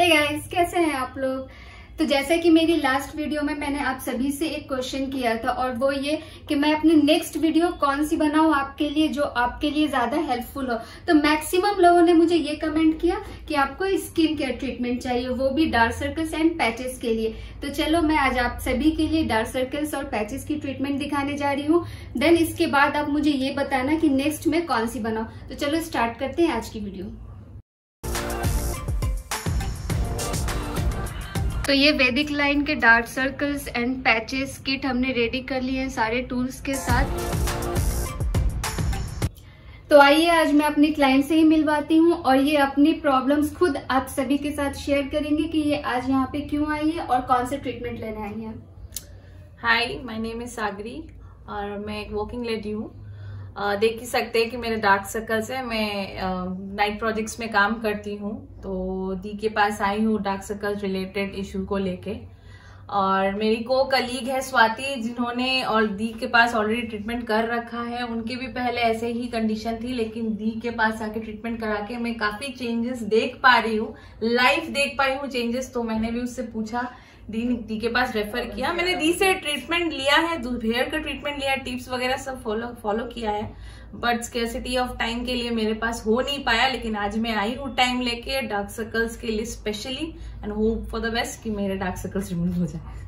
Hey guys, कैसे हैं आप लोग। तो जैसे कि मेरी लास्ट वीडियो में मैंने आप सभी से एक क्वेश्चन किया था और वो ये कि मैं अपनी नेक्स्ट वीडियो कौन सी बनाऊं आपके लिए जो आपके लिए ज्यादा हेल्पफुल हो। तो मैक्सिमम लोगों ने मुझे ये कमेंट किया कि आपको स्किन केयर ट्रीटमेंट चाहिए, वो भी डार्क सर्कल्स एंड पैचेस के लिए। तो चलो मैं आज आप सभी के लिए डार्क सर्कल्स और पैचेस की ट्रीटमेंट दिखाने जा रही हूँ। देन इसके बाद आप मुझे ये बताना कि नेक्स्ट में कौन सी बनाऊं। तो चलो स्टार्ट करते हैं आज की वीडियो। तो ये वैदिक लाइन के dark circles and patches kit हमने रेडी कर लिए हैं सारे टूल्स के साथ। तो आइए आज मैं अपनी क्लाइंट से ही मिलवाती हूँ और ये अपनी प्रॉब्लम्स खुद आप सभी के साथ शेयर करेंगे कि ये आज यहाँ पे क्यों आई है और कौन से ट्रीटमेंट लेने आई है। हाय, माय नेम इज सागरी और मैं एक वर्किंग लेडी हूँ। देख ही सकते हैं कि मेरे डार्क सर्कल्स है। मैं नाइट प्रोजेक्ट्स में काम करती हूँ, तो दी के पास आई हूँ डार्क सर्कल्स रिलेटेड इशू को लेके। और मेरी को कलीग है स्वाति, जिन्होंने और दी के पास ऑलरेडी ट्रीटमेंट कर रखा है। उनके भी पहले ऐसे ही कंडीशन थी, लेकिन दी के पास आके ट्रीटमेंट करा के मैं काफी चेंजेस देख पा रही हूँ, लाइव देख पाई हूँ चेंजेस। तो मैंने भी उससे पूछा, दी के पास रेफर किया। मैंने दी से ट्रीटमेंट लिया है, हेयर का ट्रीटमेंट लिया है, टिप्स वगैरह सब फॉलो किया है। बट स्केर्सिटी ऑफ टाइम के लिए मेरे पास हो नहीं पाया, लेकिन आज मैं आई हूँ टाइम लेके डार्क सर्कल्स के लिए specially, and hope for the best कि मेरे डार्क सर्कल्स रिमूव हो जाए।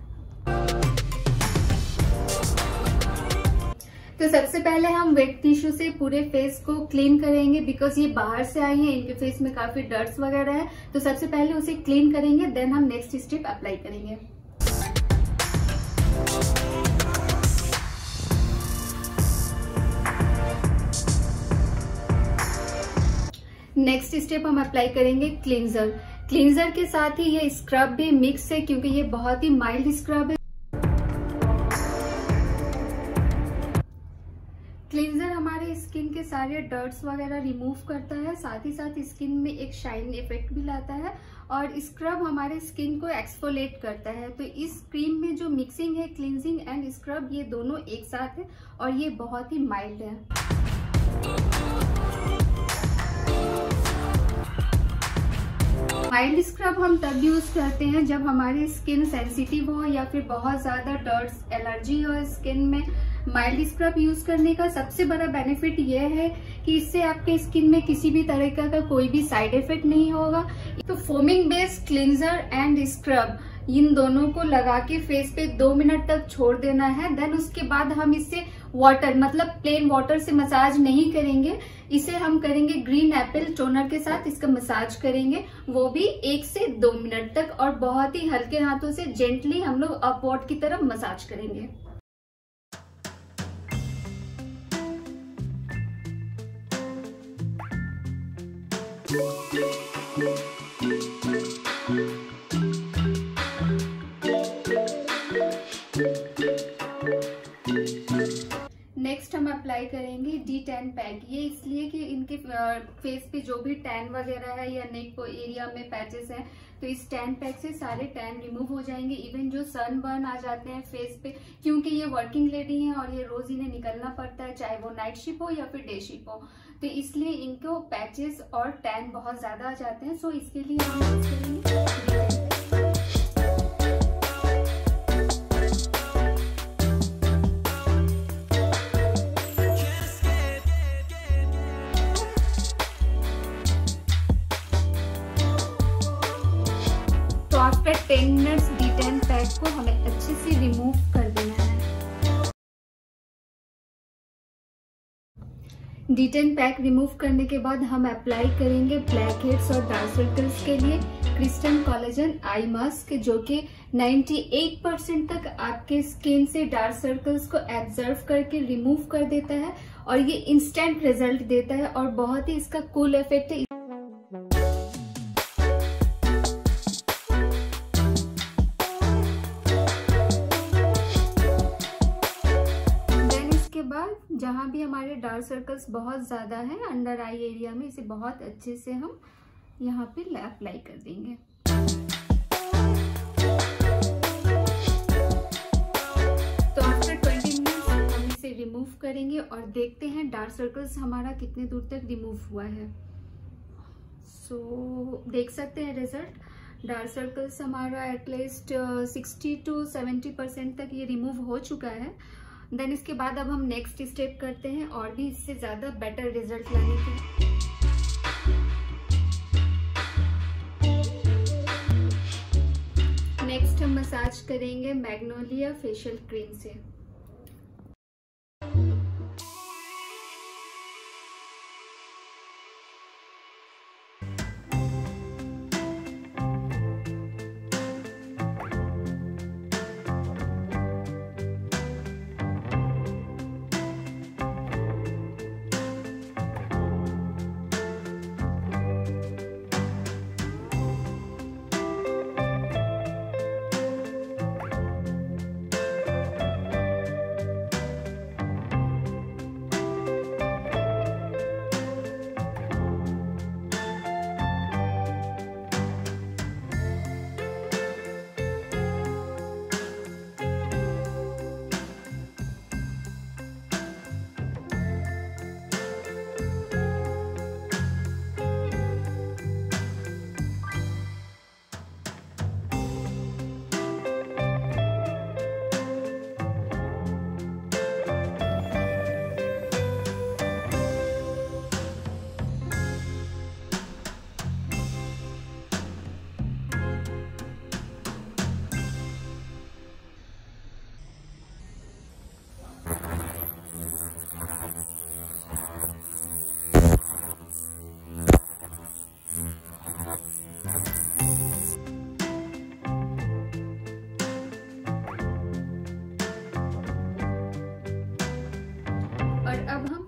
तो सबसे पहले हम वेट टिश्यू से पूरे फेस को क्लीन करेंगे, बिकॉज ये बाहर से आई है, इनके फेस में काफी डर्ट्स वगैरह है। तो सबसे पहले उसे क्लीन करेंगे, देन हम नेक्स्ट स्टेप अप्लाई करेंगे। नेक्स्ट स्टेप हम अप्लाई करेंगे क्लींजर। क्लींजर के साथ ही ये स्क्रब भी मिक्स है, क्योंकि ये बहुत ही माइल्ड स्क्रब है। क्लींजर हमारे स्किन के सारे डर्ट्स वगैरह रिमूव करता है, साथ ही साथ स्किन में एक शाइन इफेक्ट भी लाता है। और स्क्रब हमारे स्किन को एक्सफोलेट करता है। तो इस क्रीम में जो मिक्सिंग है क्लींजिंग एंड स्क्रब, ये दोनों एक साथ है और ये बहुत ही माइल्ड है। माइल्ड स्क्रब हम तब यूज करते हैं जब हमारी स्किन सेंसिटिव हो या फिर बहुत ज्यादा डर्ट्स एलर्जी हो स्किन में। माइल्ड स्क्रब यूज करने का सबसे बड़ा बेनिफिट यह है कि इससे आपके स्किन में किसी भी तरह का कोई भी साइड इफेक्ट नहीं होगा। तो foaming based cleanser and scrub इन दोनों को लगा के फेस पे 2 मिनट तक छोड़ देना है। देन उसके बाद हम इसे वाटर मतलब प्लेन वाटर से मसाज नहीं करेंगे, इसे हम करेंगे ग्रीन एप्पल टोनर के साथ इसका मसाज करेंगे, वो भी 1 से 2 मिनट तक। और बहुत ही हल्के हाथों से जेंटली हम लोग अपवर्ड की तरफ मसाज करेंगे। नेक्स्ट हम अप्लाई करेंगे D10 पैक। ये इसलिए कि इनके फेस पे जो भी टैन वगैरह है या नेक एरिया में पैचेस हैं, तो इस टैन पैक से सारे टैन रिमूव हो जाएंगे। इवन जो सन बर्न आ जाते हैं फेस पे, क्योंकि ये वर्किंग लेडी हैं और ये रोज इन्हें निकलना पड़ता है, चाहे वो नाइट शिफ्ट हो या फिर डे शिफ्ट हो, तो इसलिए इनको पैचेस और टैन बहुत ज्यादा आ जाते हैं। सो इसके लिए हम यूज करेंगे। तो आफ्टर 10 मिनट्स D10 पैक को हमें अच्छे से रिमूव कर देना है। D10 पैक रिमूव करने के बाद हम अप्लाई करेंगे ब्लैक हेड्स और डार्क सर्कल्स के लिए क्रिस्टल कोलेजन आई मास्क, जो कि 98% तक आपके स्किन से डार्क सर्कल्स को एब्जर्व करके रिमूव कर देता है और ये इंस्टेंट रिजल्ट देता है और बहुत ही इसका कूल इफेक्ट है। जहां भी हमारे डार्क सर्कल्स बहुत ज्यादा है अंडर आई एरिया में, इसे बहुत अच्छे से हम यहाँ पे अप्लाई कर देंगे। तो आफ्टर 20 मिनट्स हम इसे रिमूव करेंगे और देखते हैं डार्क सर्कल्स हमारा कितने दूर तक रिमूव हुआ है। सो देख सकते हैं रिजल्ट डार्क सर्कल्स हमारा एटलीस्ट 60 to 70% तक ये रिमूव हो चुका है। देन इसके बाद अब हम नेक्स्ट स्टेप करते हैं और भी इससे ज़्यादा बेटर रिजल्ट लाने के। नेक्स्ट हम मसाज करेंगे मैग्नोलिया फेशियल क्रीम से।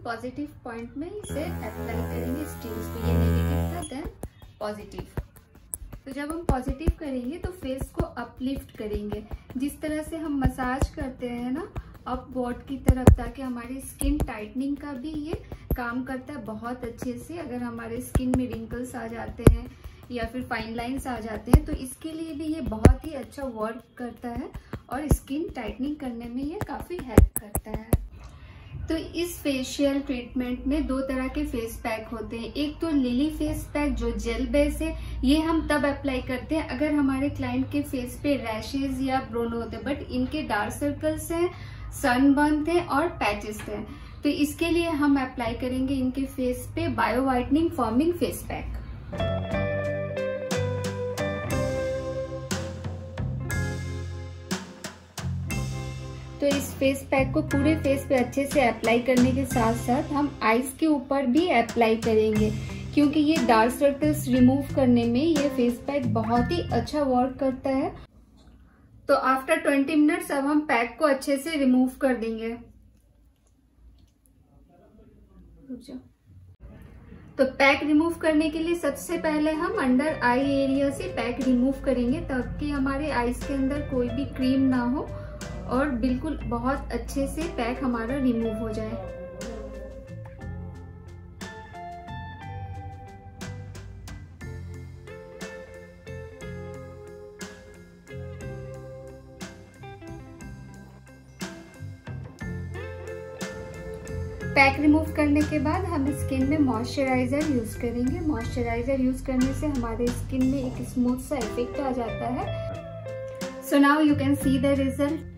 पॉजिटिव पॉइंट में इसे अप्लाई करेंगे स्टीम्स को, ये नेगेटिव था देन पॉजिटिव। तो जब हम पॉजिटिव करेंगे तो फेस को अपलिफ्ट करेंगे, जिस तरह से हम मसाज करते हैं ना अपवर्ड की तरफ, ताकि हमारी स्किन टाइटनिंग का भी ये काम करता है बहुत अच्छे से। अगर हमारे स्किन में रिंकल्स आ जाते हैं या फिर फाइन लाइंस आ जाते हैं तो इसके लिए भी ये बहुत ही अच्छा वर्क करता है और स्किन टाइटनिंग करने में ये काफ़ी हेल्प करता है। तो इस फेशियल ट्रीटमेंट में दो तरह के फेस पैक होते हैं। एक तो लिली फेस पैक जो जेल बेस है, ये हम तब अप्लाई करते हैं अगर हमारे क्लाइंट के फेस पे रैशेज या ब्रोन होते हैं, बट इनके डार्क सर्कल्स हैं, सनबर्न थे और पैचेस थे, तो इसके लिए हम अप्लाई करेंगे इनके फेस पे bio whitening forming face pack. तो इस फेस पैक को पूरे फेस पे अच्छे से अप्लाई करने के साथ साथ हम आईज के ऊपर भी अप्लाई करेंगे, क्योंकि ये डार्क सर्कल्स रिमूव करने में ये फेस पैक बहुत ही अच्छा वर्क करता है। तो आफ्टर 20 मिनट्स अब हम पैक को अच्छे से रिमूव कर देंगे। तो पैक रिमूव करने के लिए सबसे पहले हम अंडर आई एरिया से पैक रिमूव करेंगे, ताकि हमारे आईज के अंदर कोई भी क्रीम ना हो और बिल्कुल बहुत अच्छे से पैक हमारा रिमूव हो जाए। पैक रिमूव करने के बाद हम स्किन में मॉइस्चराइजर यूज करेंगे। मॉइस्चराइजर यूज करने से हमारे स्किन में एक स्मूथ सा इफेक्ट आ जाता है। So now you can see the result.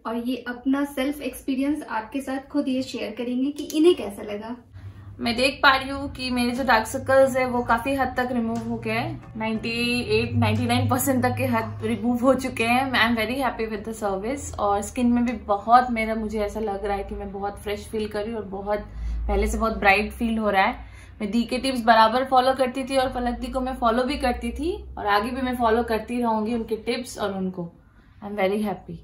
और ये अपना सेल्फ एक्सपीरियंस आपके साथ खुद ये शेयर करेंगे कि इन्हें कैसा लगा। मैं देख पा रही हूँ कि मेरे जो डार्क सर्कल्स है वो काफी हद तक रिमूव हो गए हैं। 98-99% तक के हद रिमूव हो चुके हैं। I am very happy with the service. और स्किन में भी बहुत मुझे ऐसा लग रहा है कि मैं बहुत फ्रेश फील कर रही हूँ और पहले से बहुत ब्राइट फील हो रहा है। मैं दी के टिप्स बराबर फॉलो करती थी और पलक दी को मैं फॉलो भी करती थी और आगे भी मैं फॉलो करती रहूंगी उनके टिप्स और उनको। I am very happy.